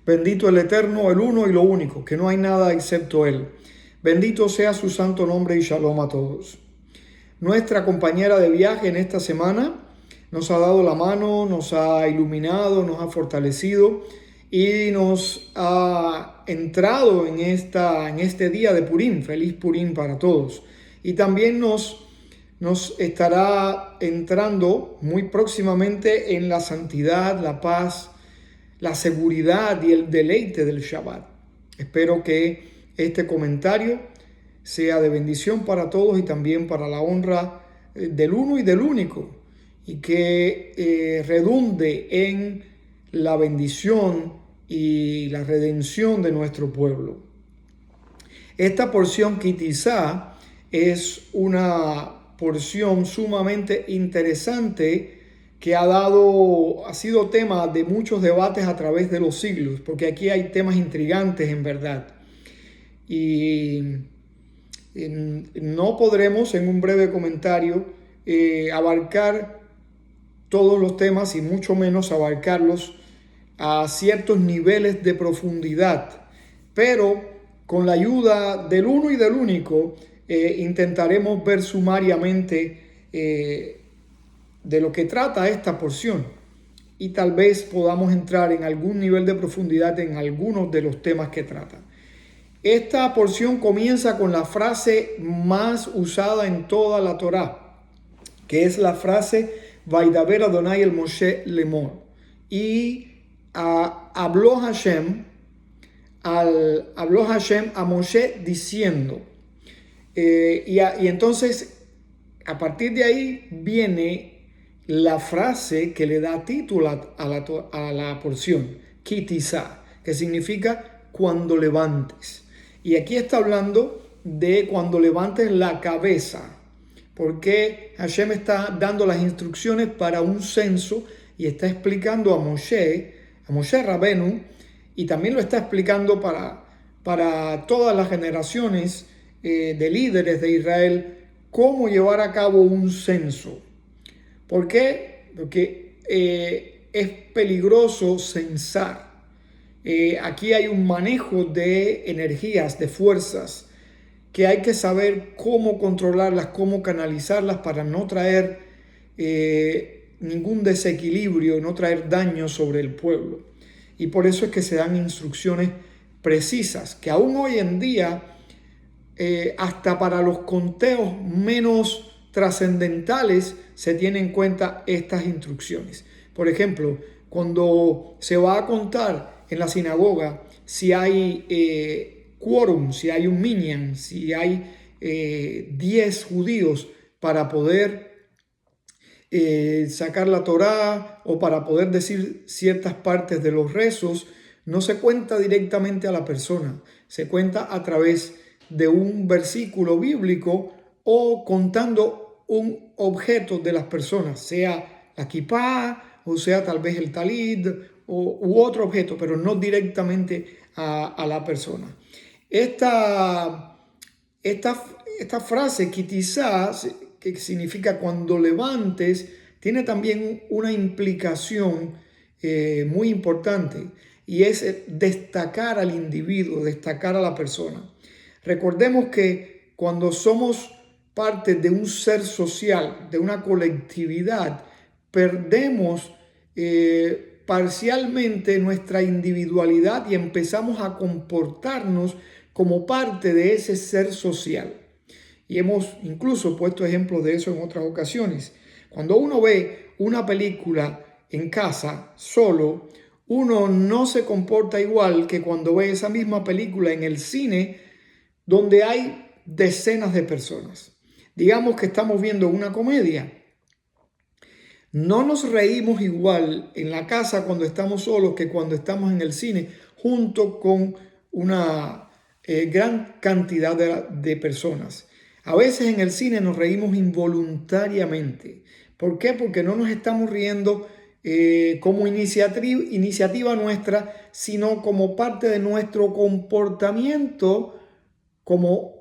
Bendito el Eterno, el Uno y lo único, que no hay nada excepto Él. Bendito sea su santo nombre y shalom a todos. Nuestra compañera de viaje en esta semana nos ha dado la mano, nos ha iluminado, nos ha fortalecido y nos ha entrado en este día de Purim. Feliz Purim para todos. Y también nos estará entrando muy próximamente en la santidad, la paz, la seguridad y el deleite del Shabbat. Espero que este comentario sea de bendición para todos y también para la honra del uno y del único, y que redunde en la bendición y la redención de nuestro pueblo. Esta porción Kitizá es una porción sumamente interesante que ha sido tema de muchos debates a través de los siglos, porque aquí hay temas intrigantes en verdad. Y no podremos en un breve comentario abarcar todos los temas y mucho menos abarcarlos a ciertos niveles de profundidad, pero con la ayuda del uno y del único intentaremos ver sumariamente de lo que trata esta porción, y tal vez podamos entrar en algún nivel de profundidad en algunos de los temas que trata. Esta porción comienza con la frase más usada en toda la Torá, que es la frase Vaidaber Adonai el Moshe Lemor. Y habló Hashem a Moshe diciendo, y entonces a partir de ahí viene la frase que le da título a la porción, Kitizá, que significa cuando levantes. Y aquí está hablando de cuando levantes la cabeza, porque Hashem está dando las instrucciones para un censo y está explicando a Moshe Rabenu, y también lo está explicando para todas las generaciones de líderes de Israel, cómo llevar a cabo un censo. ¿Por qué? Porque es peligroso censar. Aquí hay un manejo de energías, de fuerzas, que hay que saber cómo controlarlas, cómo canalizarlas para no traer ningún desequilibrio, no traer daño sobre el pueblo. Y por eso es que se dan instrucciones precisas, que aún hoy en día, hasta para los conteos menos trascendentales, se tienen en cuenta estas instrucciones. Por ejemplo, cuando se va a contar en la sinagoga si hay quórum, si hay un minyan, si hay 10 judíos para poder sacar la Torá o para poder decir ciertas partes de los rezos, no se cuenta directamente a la persona, se cuenta a través de un versículo bíblico o contando un objeto de las personas, sea la kipá o sea tal vez el talid u otro objeto, pero no directamente a la persona. Esta frase kitizá, que significa cuando levantes, tiene también una implicación muy importante, y es destacar al individuo, destacar a la persona. Recordemos que cuando somos parte de un ser social, de una colectividad, perdemos parcialmente nuestra individualidad y empezamos a comportarnos como parte de ese ser social. Y hemos incluso puesto ejemplos de eso en otras ocasiones. Cuando uno ve una película en casa, solo, uno no se comporta igual que cuando ve esa misma película en el cine, donde hay decenas de personas. Digamos que estamos viendo una comedia. No nos reímos igual en la casa cuando estamos solos que cuando estamos en el cine, junto con una gran cantidad de personas. A veces en el cine nos reímos involuntariamente. ¿Por qué? Porque no nos estamos riendo como iniciativa nuestra, sino como parte de nuestro comportamiento, como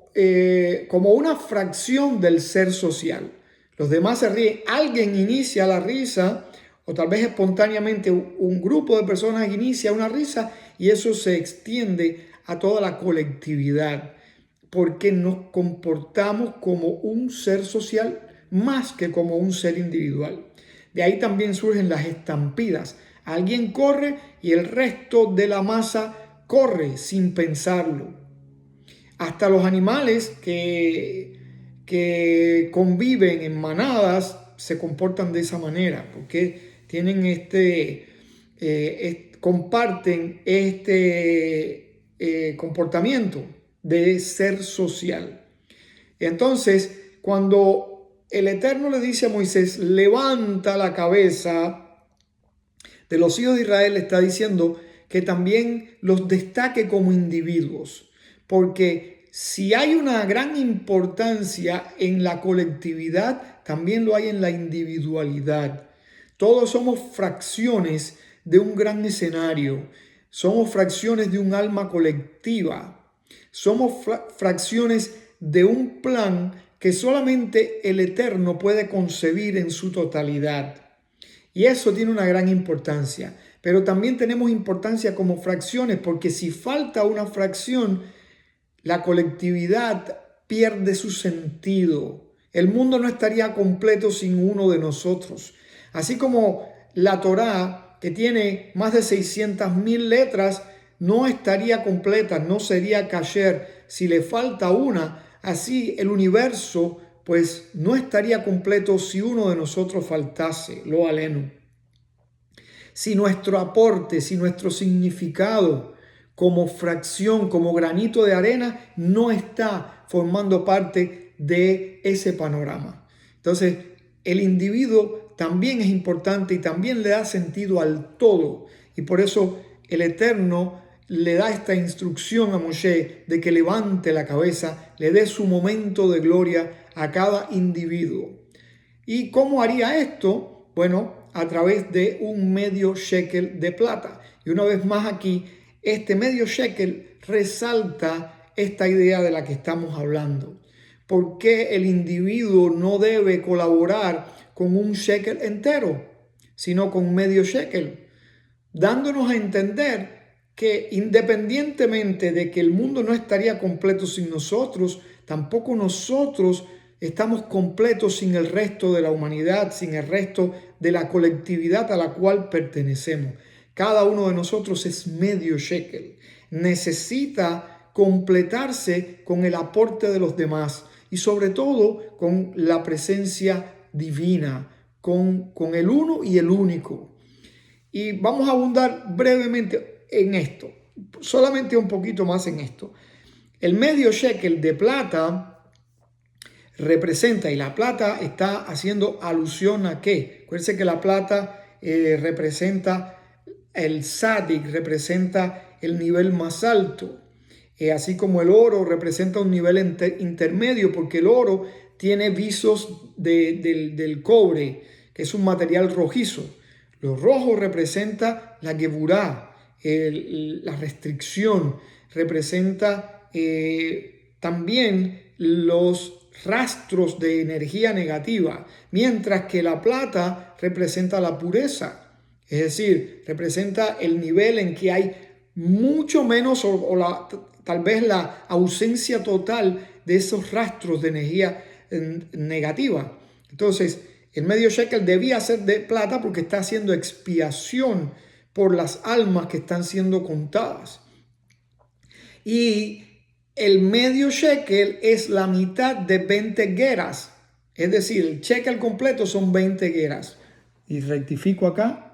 una fracción del ser social. Los demás se ríen, alguien inicia la risa o tal vez espontáneamente un grupo de personas inicia una risa y eso se extiende a toda la colectividad, porque nos comportamos como un ser social más que como un ser individual. De ahí también surgen las estampidas. Alguien corre y el resto de la masa corre sin pensarlo. Hasta los animales que conviven en manadas se comportan de esa manera, porque tienen comparten comportamiento de ser social. Entonces, cuando el Eterno le dice a Moisés, levanta la cabeza de los hijos de Israel, le está diciendo que también los destaque como individuos, porque si hay una gran importancia en la colectividad, también lo hay en la individualidad. Todos somos fracciones de un gran escenario, somos fracciones de un alma colectiva, somos fracciones de un plan que solamente el Eterno puede concebir en su totalidad. Y eso tiene una gran importancia. Pero también tenemos importancia como fracciones, porque si falta una fracción, la colectividad pierde su sentido. El mundo no estaría completo sin uno de nosotros. Así como la Torá, que tiene más de 600,000 letras, no estaría completa, no sería kasher si le falta una. Así el universo pues no estaría completo si uno de nosotros faltase, lo aleno. Si nuestro aporte, si nuestro significado como fracción, como granito de arena, no está formando parte de ese panorama. Entonces, el individuo también es importante y también le da sentido al todo. Y por eso el Eterno le da esta instrucción a Moshe de que levante la cabeza, le dé su momento de gloria a cada individuo. ¿Y cómo haría esto? Bueno, a través de un medio shekel de plata. Y una vez más aquí, este medio shekel resalta esta idea de la que estamos hablando. ¿Por qué el individuo no debe colaborar con un shekel entero, sino con medio shekel? Dándonos a entender que independientemente de que el mundo no estaría completo sin nosotros, tampoco nosotros estamos completos sin el resto de la humanidad, sin el resto de la colectividad a la cual pertenecemos. Cada uno de nosotros es medio shekel. Necesita completarse con el aporte de los demás y sobre todo con la presencia divina, con el uno y el único. Y vamos a abundar brevemente en esto, solamente un poquito más en esto. El medio shekel de plata representa, y la plata está haciendo alusión a qué. Acuérdense que la plata representa el tzadik, representa el nivel más alto, así como el oro representa un nivel intermedio, porque el oro tiene visos del cobre, que es un material rojizo. Lo rojo representa la geburá, la restricción, representa también los rastros de energía negativa, mientras que la plata representa la pureza, es decir, representa el nivel en que hay mucho menos tal vez la ausencia total de esos rastros de energía negativa. Entonces, el medio shekel debía ser de plata porque está haciendo expiación por las almas que están siendo contadas. Y el medio shekel es la mitad de 20 geras. Es decir, el shekel completo son 20 geras. Y rectifico acá.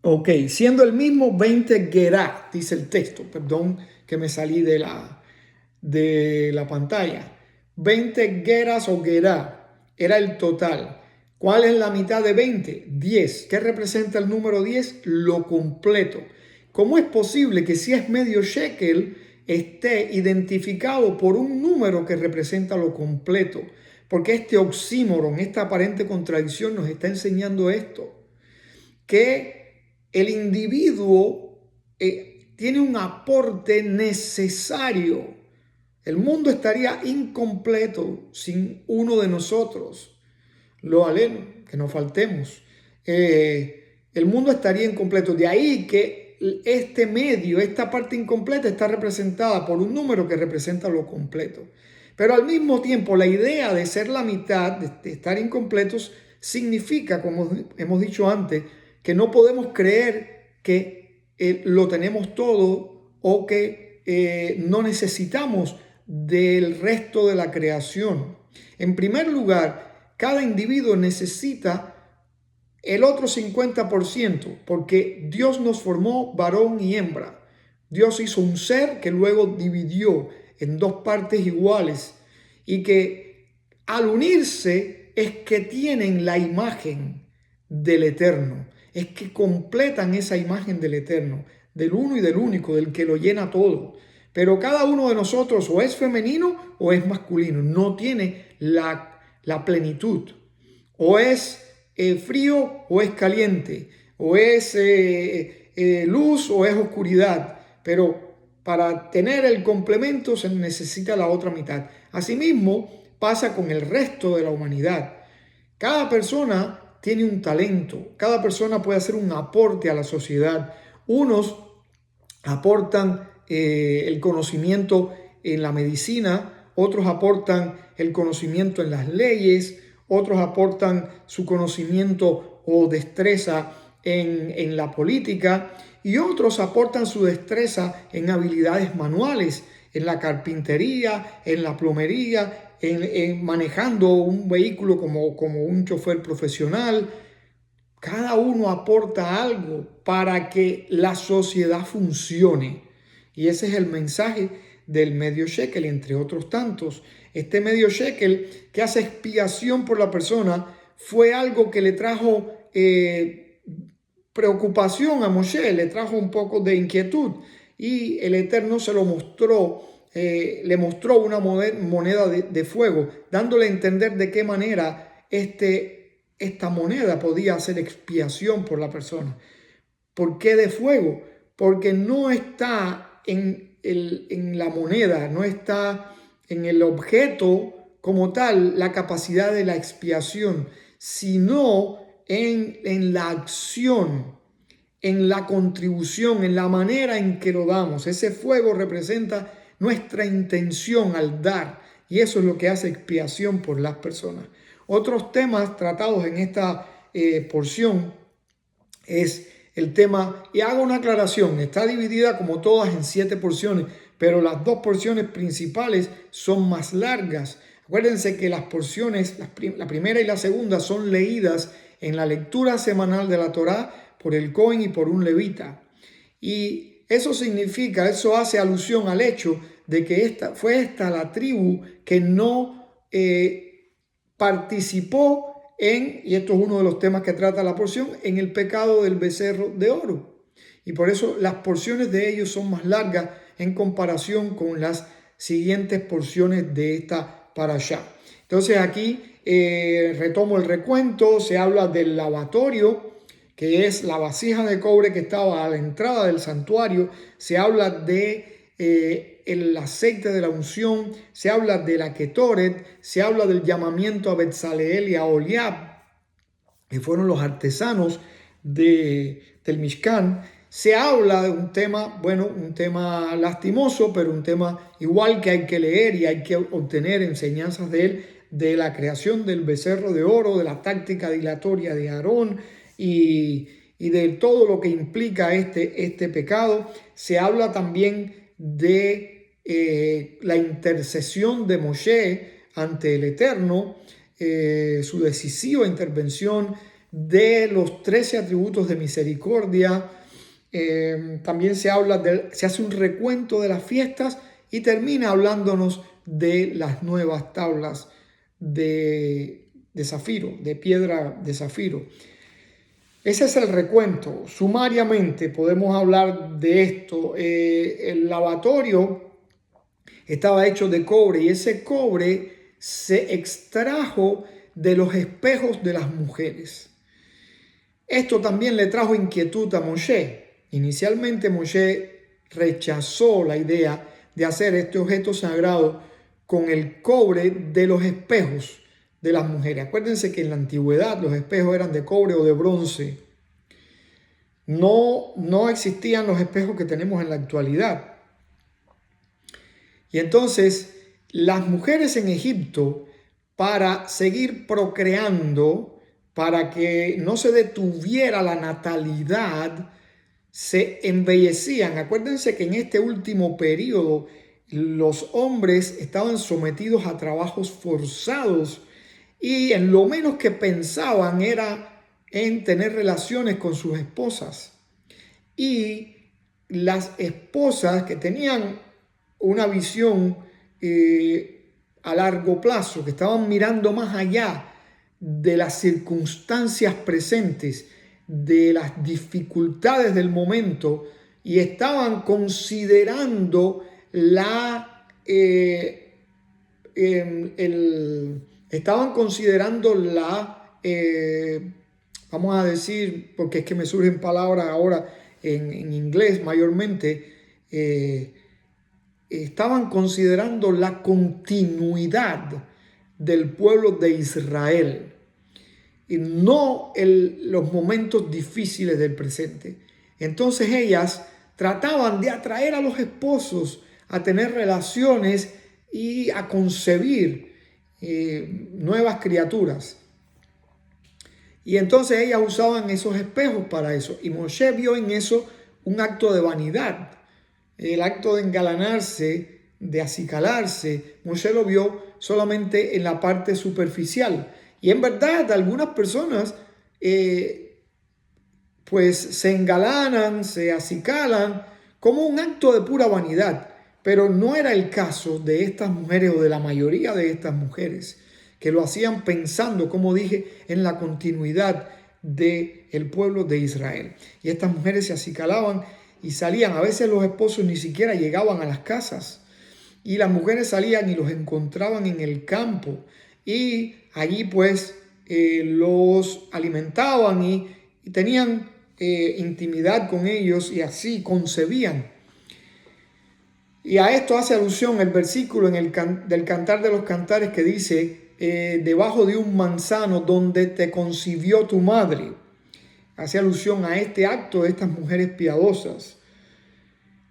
Ok, siendo el mismo 20 gerá, dice el texto. Perdón que me salí de la pantalla. 20 geras o gerá era el total. ¿Cuál es la mitad de 20? 10. ¿Qué representa el número 10? Lo completo. ¿Cómo es posible que si es medio shekel esté identificado por un número que representa lo completo? Porque este oxímoron, esta aparente contradicción nos está enseñando esto, que el individuo tiene un aporte necesario. El mundo estaría incompleto sin uno de nosotros. Lo aleno, que no faltemos. El mundo estaría incompleto. De ahí que este medio, esta parte incompleta, está representada por un número que representa lo completo. Pero al mismo tiempo, la idea de ser la mitad, de estar incompletos, significa, como hemos dicho antes, que no podemos creer que lo tenemos todo o que no necesitamos del resto de la creación. En primer lugar, cada individuo necesita el otro 50%, porque Dios nos formó varón y hembra. Dios hizo un ser que luego dividió en dos partes iguales y que al unirse es que tienen la imagen del Eterno, es que completan esa imagen del Eterno, del uno y del único, del que lo llena todo. Pero cada uno de nosotros o es femenino o es masculino, no tiene la plenitud, o es frío o es caliente, o es luz o es oscuridad, pero para tener el complemento se necesita la otra mitad. Asimismo, pasa con el resto de la humanidad. Cada persona tiene un talento, cada persona puede hacer un aporte a la sociedad. Unos aportan el conocimiento en la medicina, otros aportan el conocimiento en las leyes, otros aportan su conocimiento o destreza en la política y otros aportan su destreza en habilidades manuales, en la carpintería, en la plomería, en manejando un vehículo como un chofer profesional. Cada uno aporta algo para que la sociedad funcione. Y ese es el mensaje del medio shekel, entre otros tantos. Este medio shekel que hace expiación por la persona fue algo que le trajo preocupación a Moshe, le trajo un poco de inquietud. Y el Eterno se lo mostró, le mostró una moneda de fuego, dándole a entender de qué manera esta moneda podía hacer expiación por la persona. ¿Por qué de fuego? Porque no está en la moneda, no está en el objeto como tal la capacidad de la expiación, sino en la acción, en la contribución, en la manera en que lo damos. Ese fuego representa nuestra intención al dar, y eso es lo que hace expiación por las personas. Otros temas tratados en esta porción es el tema, y hago una aclaración, está dividida como todas en 7 porciones, pero las 2 porciones principales son más largas. Acuérdense que las porciones, la primera y la segunda, son leídas en la lectura semanal de la Torá por el Cohen y por un levita. Y eso significa, eso hace alusión al hecho de que fue esta la tribu que no participó y esto es uno de los temas que trata la porción, en el pecado del becerro de oro. Y por eso las porciones de ellos son más largas en comparación con las siguientes porciones de esta parashá. Entonces aquí retomo el recuento, se habla del lavatorio, que es la vasija de cobre que estaba a la entrada del santuario, se habla de el aceite de la unción, se habla de la Ketoret, se habla del llamamiento a Betzaleel y a Oliab, que fueron los artesanos del Mishkan. Se habla de un tema, bueno, un tema lastimoso, pero un tema igual que hay que leer y hay que obtener enseñanzas de él, de la creación del becerro de oro, de la táctica dilatoria de Aarón y de todo lo que implica este pecado. Se habla también de la intercesión de Moshe ante el Eterno, su decisiva intervención, de los 13 atributos de misericordia. También se hace un recuento de las fiestas y termina hablándonos de las nuevas tablas de zafiro, de piedra de zafiro. Ese es el recuento. Sumariamente podemos hablar de esto. El lavatorio estaba hecho de cobre y ese cobre se extrajo de los espejos de las mujeres. Esto también le trajo inquietud a Moshe. Inicialmente Moshe rechazó la idea de hacer este objeto sagrado con el cobre de los espejos de las mujeres. Acuérdense que en la antigüedad los espejos eran de cobre o de bronce. No existían los espejos que tenemos en la actualidad. Y entonces las mujeres en Egipto, para seguir procreando, para que no se detuviera la natalidad, se embellecían. Acuérdense que en este último periodo los hombres estaban sometidos a trabajos forzados y en lo menos que pensaban era en tener relaciones con sus esposas. Y las esposas que tenían una visión a largo plazo, que estaban mirando más allá de las circunstancias presentes, de las dificultades del momento, y estaban considerando vamos a decir, porque es que me surgen palabras ahora en inglés mayormente, estaban considerando la continuidad del pueblo de Israel y no los momentos difíciles del presente. Entonces ellas trataban de atraer a los esposos a tener relaciones y a concebir nuevas criaturas. Y entonces ellas usaban esos espejos para eso. Y Moshe vio en eso un acto de vanidad, el acto de engalanarse, de acicalarse. Moshe lo vio solamente en la parte superficial. Y en verdad algunas personas pues se engalanan, se acicalan como un acto de pura vanidad. Pero no era el caso de estas mujeres o de la mayoría de estas mujeres, que lo hacían pensando, como dije, en la continuidad del pueblo de Israel. Y estas mujeres se acicalaban y salían. A veces los esposos ni siquiera llegaban a las casas. Y las mujeres salían y los encontraban en el campo. Y allí pues los alimentaban y tenían intimidad con ellos y así concebían. Y a esto hace alusión el versículo del Cantar de los Cantares que dice, debajo de un manzano donde te concibió tu madre. Hace alusión a este acto de estas mujeres piadosas,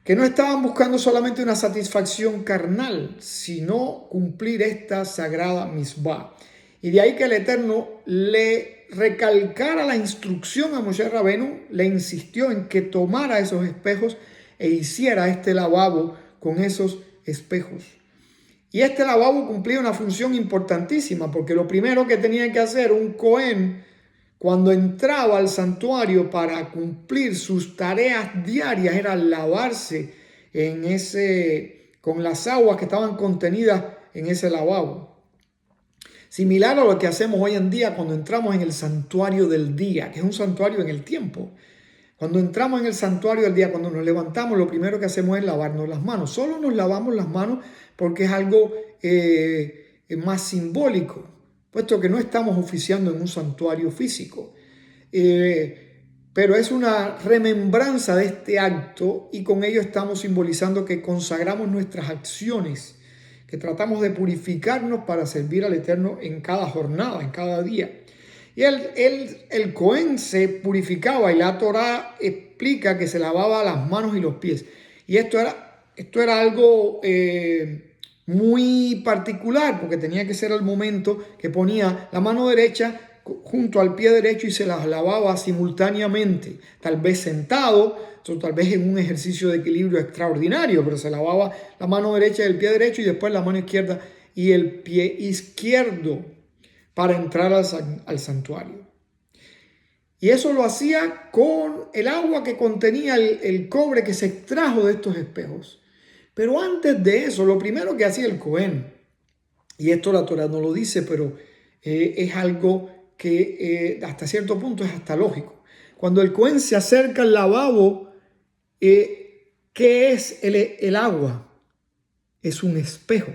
que no estaban buscando solamente una satisfacción carnal, sino cumplir esta sagrada misbah. Y de ahí que el Eterno le recalcara la instrucción a Moshe Rabenu, le insistió en que tomara esos espejos e hiciera este lavabo con esos espejos. Y este lavabo cumplía una función importantísima, porque lo primero que tenía que hacer un Cohen cuando entraba al santuario para cumplir sus tareas diarias era lavarse con las aguas que estaban contenidas en ese lavabo. Similar a lo que hacemos hoy en día cuando entramos en el santuario del día, que es un santuario en el tiempo. Cuando entramos en el santuario del día, cuando nos levantamos, lo primero que hacemos es lavarnos las manos. Solo nos lavamos las manos porque es algo más simbólico, puesto que no estamos oficiando en un santuario físico. Pero es una remembranza de este acto y con ello estamos simbolizando que consagramos nuestras acciones, que tratamos de purificarnos para servir al Eterno en cada jornada, en cada día. Y el Cohen se purificaba y la Torá explica que se lavaba las manos y los pies. Y esto era algo muy particular, porque tenía que ser al momento que ponía la mano derecha junto al pie derecho y se las lavaba simultáneamente, tal vez sentado, o tal vez en un ejercicio de equilibrio extraordinario, pero se lavaba la mano derecha y el pie derecho y después la mano izquierda y el pie izquierdo para entrar al santuario. Y eso lo hacía con el agua que contenía el cobre que se extrajo de estos espejos. Pero antes de eso, lo primero que hacía el Cohen, y esto la Torá no lo dice, pero es algo que hasta cierto punto es hasta lógico. Cuando el Cohen se acerca al lavabo, ¿qué es el agua? Es un espejo.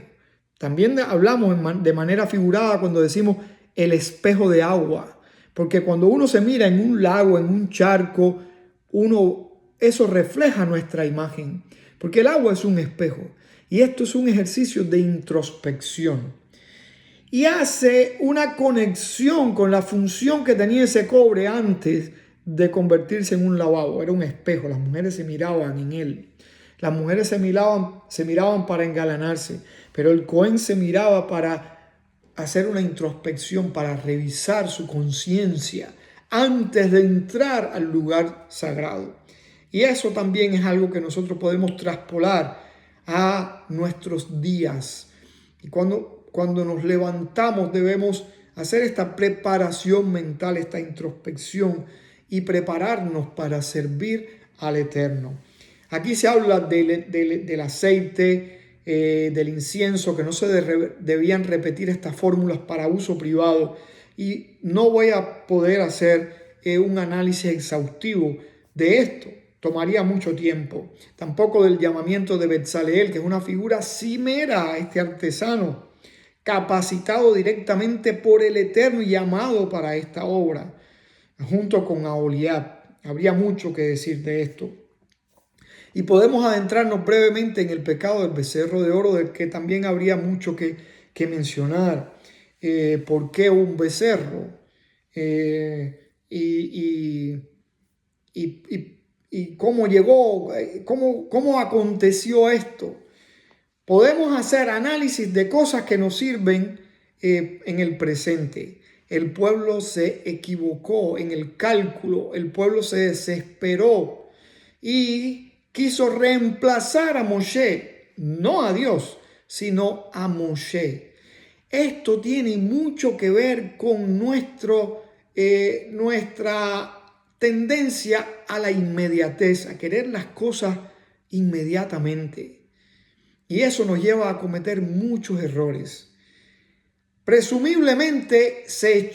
También hablamos de manera figurada cuando decimos el espejo de agua, porque cuando uno se mira en un lago, en un charco, eso refleja nuestra imagen, porque el agua es un espejo. Y esto es un ejercicio de introspección. Y hace una conexión con la función que tenía ese cobre antes de convertirse en un lavabo. Era un espejo, las mujeres se miraban en él. Las mujeres se miraban para engalanarse, pero el Cohen se miraba para hacer una introspección, para revisar su conciencia antes de entrar al lugar sagrado. Y eso también es algo que nosotros podemos traspolar a nuestros días. Y cuando nos levantamos debemos hacer esta preparación mental, esta introspección y prepararnos para servir al Eterno. Aquí se habla del aceite, del incienso, que no se debían repetir estas fórmulas para uso privado. Y no voy a poder hacer un análisis exhaustivo de esto. Tomaría mucho tiempo. Tampoco del llamamiento de Betzaleel, que es una figura cimera, este artesano, capacitado directamente por el Eterno y llamado para esta obra, junto con Aholiab. Habría mucho que decir de esto. Y podemos adentrarnos brevemente en el pecado del becerro de oro, del que también habría mucho que mencionar. ¿Por qué un becerro? Y cómo llegó, cómo aconteció esto. Podemos hacer análisis de cosas que nos sirven en el presente. El pueblo se equivocó en el cálculo, el pueblo se desesperó y quiso reemplazar a Moshe, no a Dios, sino a Moshe. Esto tiene mucho que ver con nuestra tendencia a la inmediatez, a querer las cosas inmediatamente. Y eso nos lleva a cometer muchos errores. Presumiblemente se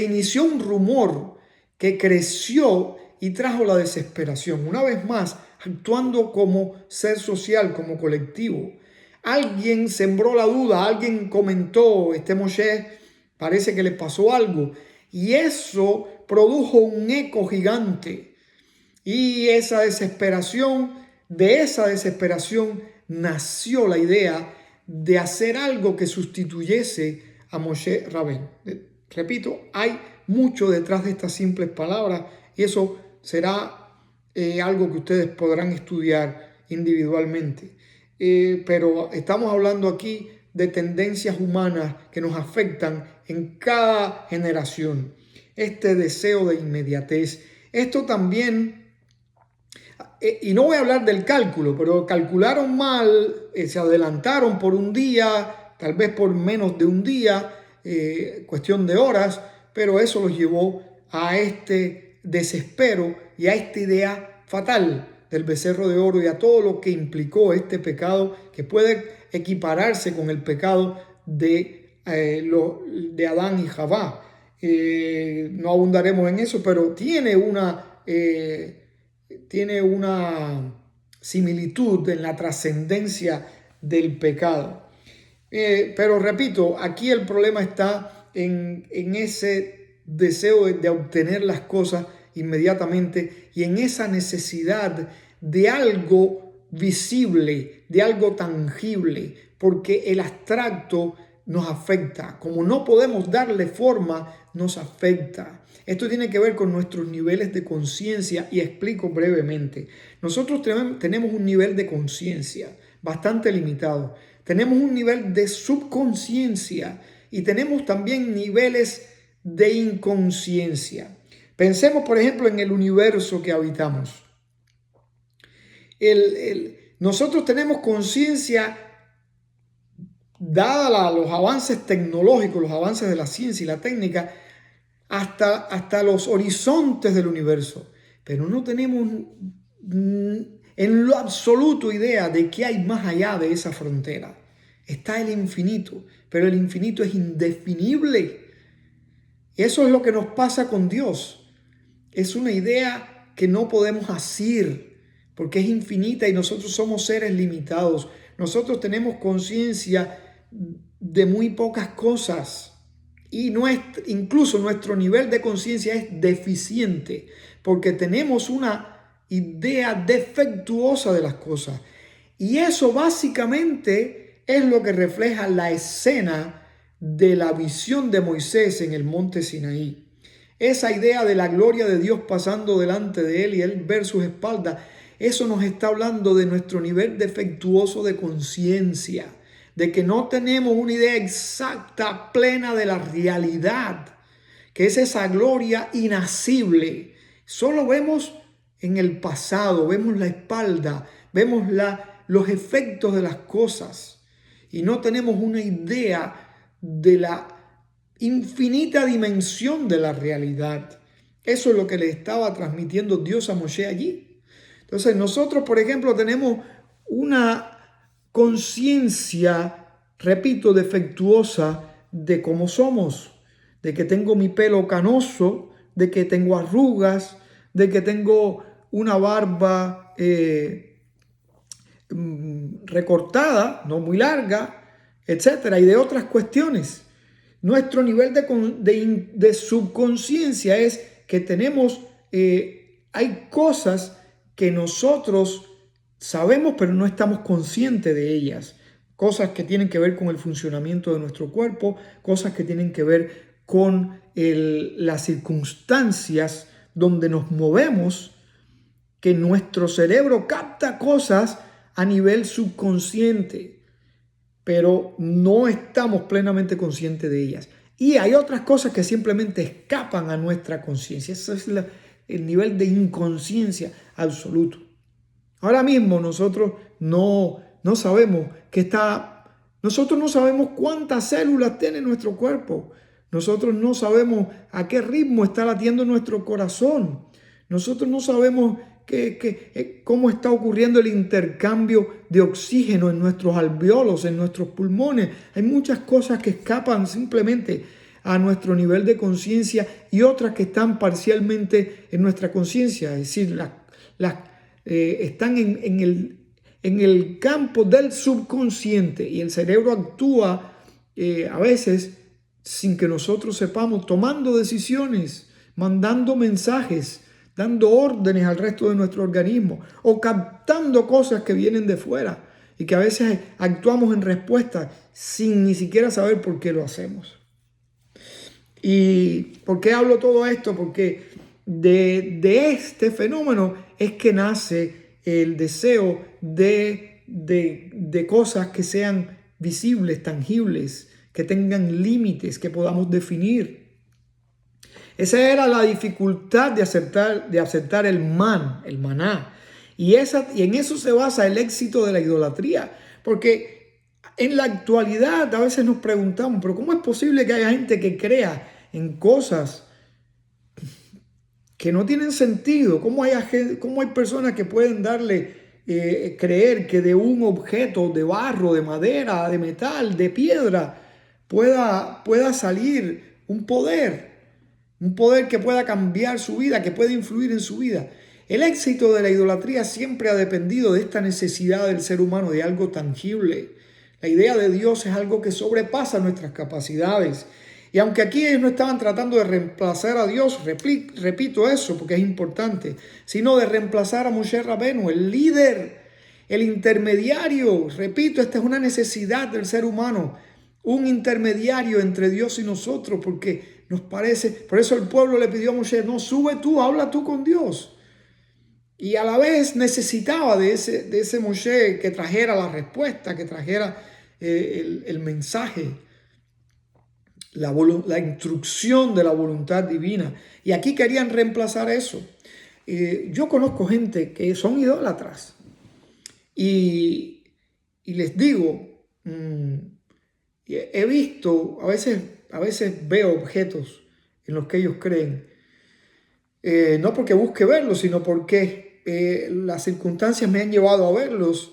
inició un rumor que creció y trajo la desesperación. Una vez más, actuando como ser social, como colectivo. Alguien sembró la duda, alguien comentó, Moshe parece que le pasó algo. Y eso produjo un eco gigante. Y de esa desesperación nació la idea de hacer algo que sustituyese a Moshe Rabén. Repito, hay mucho detrás de estas simples palabras y eso será algo que ustedes podrán estudiar individualmente. Pero estamos hablando aquí de tendencias humanas que nos afectan en cada generación. Este deseo de inmediatez. Esto también... y no voy a hablar del cálculo, pero calcularon mal, se adelantaron por un día, tal vez por menos de un día, cuestión de horas, pero eso los llevó a este desespero y a esta idea fatal del becerro de oro y a todo lo que implicó este pecado que puede equipararse con el pecado de Adán y Javá. No abundaremos en eso, pero tiene una similitud en la trascendencia del pecado. Pero repito, aquí el problema está en ese deseo de obtener las cosas inmediatamente y en esa necesidad de algo visible, de algo tangible, porque el abstracto nos afecta. Como no podemos darle forma, nos afecta. Esto tiene que ver con nuestros niveles de conciencia y explico brevemente. Nosotros tenemos un nivel de conciencia bastante limitado. Tenemos un nivel de subconsciencia y tenemos también niveles de inconsciencia. Pensemos, por ejemplo, en el universo que habitamos. Nosotros tenemos conciencia dada los avances tecnológicos, los avances de la ciencia y la técnica, hasta los horizontes del universo, pero no tenemos en lo absoluto idea de qué hay más allá de esa frontera. Está el infinito, pero el infinito es indefinible. Eso es lo que nos pasa con Dios. Es una idea que no podemos asir, porque es infinita y nosotros somos seres limitados. Nosotros tenemos conciencia de muy pocas cosas. Y incluso nuestro nivel de conciencia es deficiente porque tenemos una idea defectuosa de las cosas. Y eso básicamente es lo que refleja la escena de la visión de Moisés en el monte Sinaí. Esa idea de la gloria de Dios pasando delante de él y él ver sus espaldas, eso nos está hablando de nuestro nivel defectuoso de conciencia, de que no tenemos una idea exacta, plena de la realidad, que es esa gloria inacible. Solo vemos en el pasado, vemos la espalda, vemos los efectos de las cosas y no tenemos una idea de la infinita dimensión de la realidad. Eso es lo que le estaba transmitiendo Dios a Moshe allí. Entonces nosotros, por ejemplo, tenemos una conciencia, repito, defectuosa de cómo somos, de que tengo mi pelo canoso, de que tengo arrugas, de que tengo una barba recortada, no muy larga, etcétera, y de otras cuestiones. Nuestro nivel de subconsciencia es que tenemos, hay cosas que nosotros sabemos pero no estamos conscientes de ellas. Cosas que tienen que ver con el funcionamiento de nuestro cuerpo, cosas que tienen que ver con las circunstancias donde nos movemos, que nuestro cerebro capta cosas a nivel subconsciente, pero no estamos plenamente conscientes de ellas. Y hay otras cosas que simplemente escapan a nuestra conciencia. Ese es el nivel de inconsciencia absoluto. Ahora mismo nosotros no sabemos nosotros no sabemos cuántas células tiene nuestro cuerpo. Nosotros no sabemos a qué ritmo está latiendo nuestro corazón. Nosotros no sabemos cómo está ocurriendo el intercambio de oxígeno en nuestros alvéolos, en nuestros pulmones. Hay muchas cosas que escapan simplemente a nuestro nivel de conciencia y otras que están parcialmente en nuestra conciencia, es decir, están en el campo del subconsciente y el cerebro actúa a veces sin que nosotros sepamos, tomando decisiones, mandando mensajes, dando órdenes al resto de nuestro organismo o captando cosas que vienen de fuera y que a veces actuamos en respuesta sin ni siquiera saber por qué lo hacemos. ¿Y por qué hablo todo esto? Porque de este fenómeno es que nace el deseo de cosas que sean visibles, tangibles, que tengan límites, que podamos definir. Esa era la dificultad de aceptar el maná. Y en eso se basa el éxito de la idolatría. Porque en la actualidad a veces nos preguntamos, pero ¿cómo es posible que haya gente que crea en cosas que no tienen sentido? ¿Cómo hay personas que pueden creer que de un objeto de barro, de madera, de metal, de piedra, pueda salir un poder que pueda cambiar su vida, que pueda influir en su vida? El éxito de la idolatría siempre ha dependido de esta necesidad del ser humano de algo tangible. La idea de Dios es algo que sobrepasa nuestras capacidades. Y aunque aquí ellos no estaban tratando de reemplazar a Dios, repito eso porque es importante, sino de reemplazar a Moshe Rabenu, el líder, el intermediario. Repito, esta es una necesidad del ser humano, un intermediario entre Dios y nosotros, porque nos parece, por eso el pueblo le pidió a Moshe, no, sube tú, habla tú con Dios. Y a la vez necesitaba de ese Moshe que trajera la respuesta, que trajera el mensaje, la instrucción de la voluntad divina. Y aquí querían reemplazar eso. Yo conozco gente que son idólatras. Y les digo, he visto, a veces veo objetos en los que ellos creen. No porque busque verlos, sino porque las circunstancias me han llevado a verlos.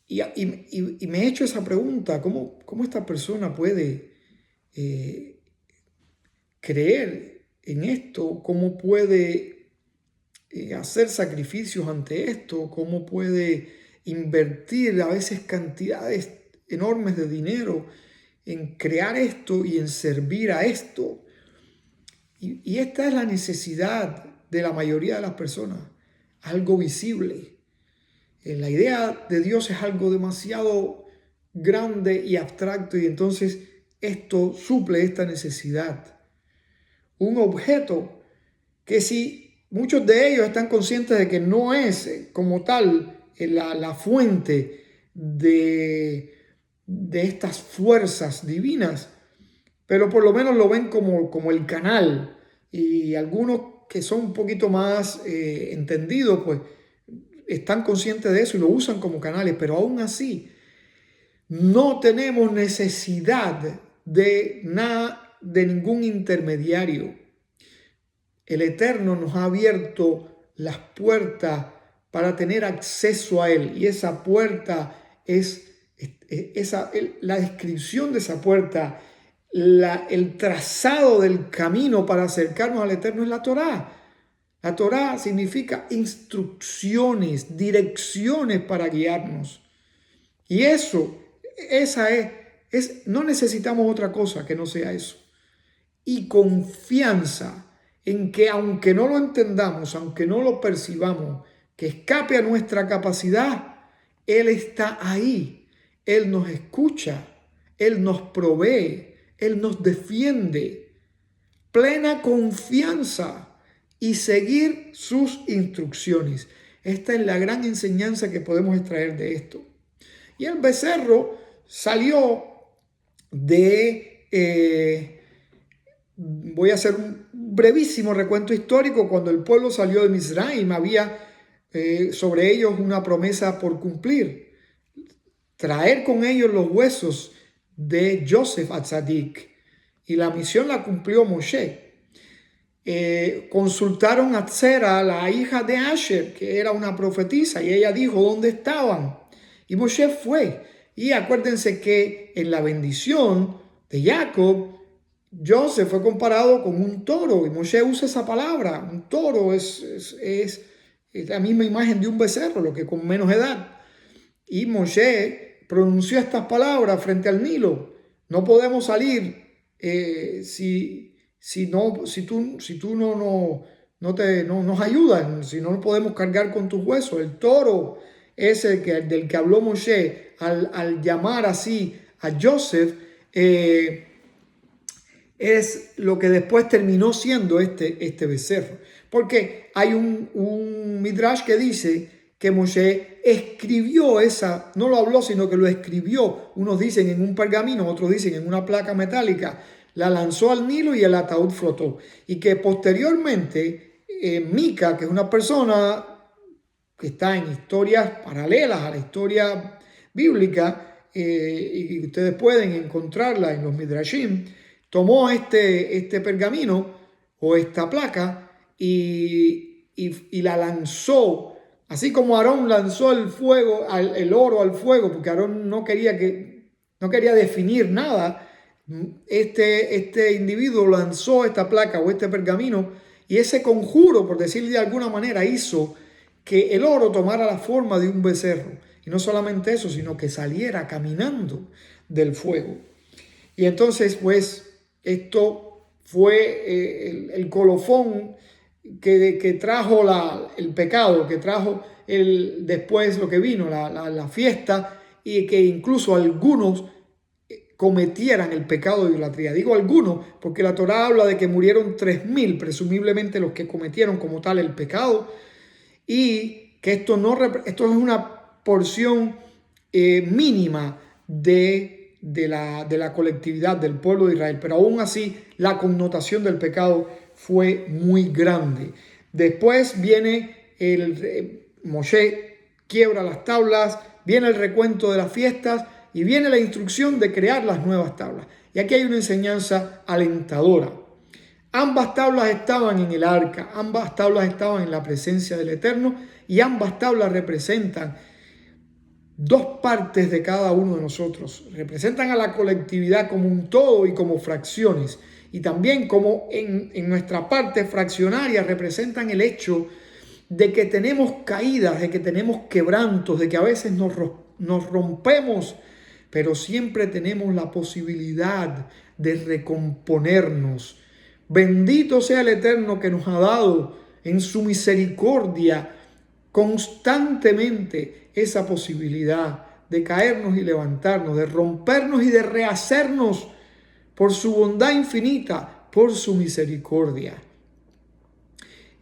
Y me he hecho esa pregunta, ¿cómo esta persona puede creer en esto? ¿Cómo puede hacer sacrificios ante esto? ¿Cómo puede invertir a veces cantidades enormes de dinero en crear esto y en servir a esto? Y esta es la necesidad de la mayoría de las personas, algo visible. La idea de Dios es algo demasiado grande y abstracto, y entonces esto suple esta necesidad. Un objeto que, si muchos de ellos están conscientes de que no es como tal la fuente de estas fuerzas divinas, pero por lo menos lo ven como el canal, y algunos que son un poquito más entendidos, pues están conscientes de eso y lo usan como canales, pero aún así no tenemos necesidad de nada, de ningún intermediario. El Eterno nos ha abierto las puertas para tener acceso a Él, y esa puerta la descripción de esa puerta, el trazado del camino para acercarnos al Eterno es la Torá. La Torá significa instrucciones, direcciones para guiarnos. Y no necesitamos otra cosa que no sea eso. Y confianza en que, aunque no lo entendamos, aunque no lo percibamos, que escape a nuestra capacidad, Él está ahí. Él nos escucha, Él nos provee, Él nos defiende. Plena confianza y seguir sus instrucciones. Esta es la gran enseñanza que podemos extraer de esto. Y el becerro salió voy a hacer un brevísimo recuento histórico. Cuando el pueblo salió de Misraim, había sobre ellos una promesa por cumplir: traer con ellos los huesos de Joseph Atzadik. Y la misión la cumplió Moshe. Consultaron a Tzera, la hija de Asher, que era una profetisa, y ella dijo dónde estaban. Y Moshe fue. Y acuérdense que en la bendición de Jacob, Joseph fue comparado con un toro, y Moshe usa esa palabra. Un toro es la misma imagen de un becerro, lo que con menos edad. Y Moshe pronunció estas palabras frente al Nilo: no podemos salir si tú no nos ayudas, si no podemos cargar con tus huesos. El toro es del que habló Moshe al llamar así a Joseph, es lo que después terminó siendo este becerro. Porque hay un midrash que dice que Moshe escribió no lo habló, sino que lo escribió. Unos dicen en un pergamino, otros dicen en una placa metálica. La lanzó al Nilo y el ataúd flotó. Y que posteriormente Mica, que es una persona que está en historias paralelas a la historia bíblica, y ustedes pueden encontrarla en los midrashim, tomó este pergamino o esta placa y la lanzó, así como Aarón lanzó el oro al fuego, porque Aarón no quería definir nada. Este individuo lanzó esta placa o este pergamino, y ese conjuro, por decirlo de alguna manera, hizo que el oro tomara la forma de un becerro. Y no solamente eso, sino que saliera caminando del fuego. Y entonces, pues, esto fue el colofón que trajo el pecado, que trajo después lo que vino, la fiesta, y que incluso algunos cometieran el pecado de idolatría. Digo algunos porque la Torá habla de que murieron 3,000, presumiblemente los que cometieron como tal el pecado, y que esto es una porción mínima de la colectividad del pueblo de Israel, pero aún así la connotación del pecado fue muy grande. Después viene Moshe quiebra las tablas, viene el recuento de las fiestas y viene la instrucción de crear las nuevas tablas. Y aquí hay una enseñanza alentadora. Ambas tablas estaban en el arca, ambas tablas estaban en la presencia del Eterno, y ambas tablas representan dos partes de cada uno de nosotros. Representan a la colectividad como un todo y como fracciones. Y también como en nuestra parte fraccionaria representan el hecho de que tenemos caídas, de que tenemos quebrantos, de que a veces nos rompemos, pero siempre tenemos la posibilidad de recomponernos. Bendito sea el Eterno que nos ha dado en su misericordia constantemente esa posibilidad de caernos y levantarnos, de rompernos y de rehacernos por su bondad infinita, por su misericordia.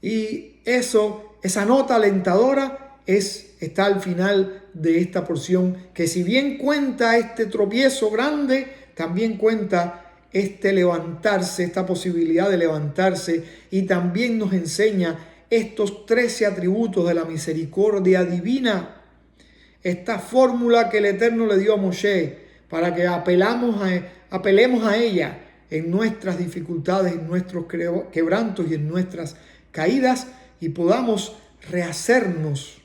Y esa nota alentadora está al final de esta porción, que si bien cuenta este tropiezo grande, también cuenta este levantarse, esta posibilidad de levantarse, y también nos enseña estos 13 atributos de la misericordia divina. Esta fórmula que el Eterno le dio a Moshe para que apelemos a ella en nuestras dificultades, en nuestros quebrantos y en nuestras caídas, y podamos rehacernos.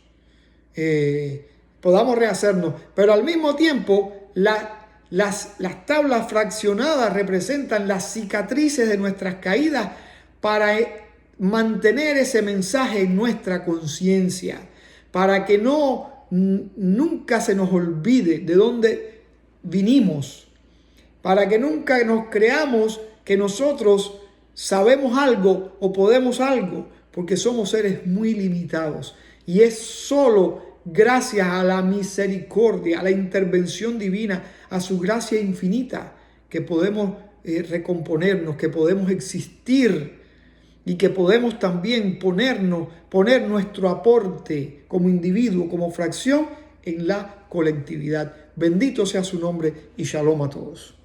Pero al mismo tiempo las tablas fraccionadas representan las cicatrices de nuestras caídas para mantener ese mensaje en nuestra conciencia, para que nunca se nos olvide de dónde vinimos, para que nunca nos creamos que nosotros sabemos algo o podemos algo, porque somos seres muy limitados, y es solo gracias a la misericordia, a la intervención divina, a su gracia infinita, que podemos recomponernos, que podemos existir, y que podemos también poner nuestro aporte como individuo, como fracción en la colectividad. Bendito sea su nombre y shalom a todos.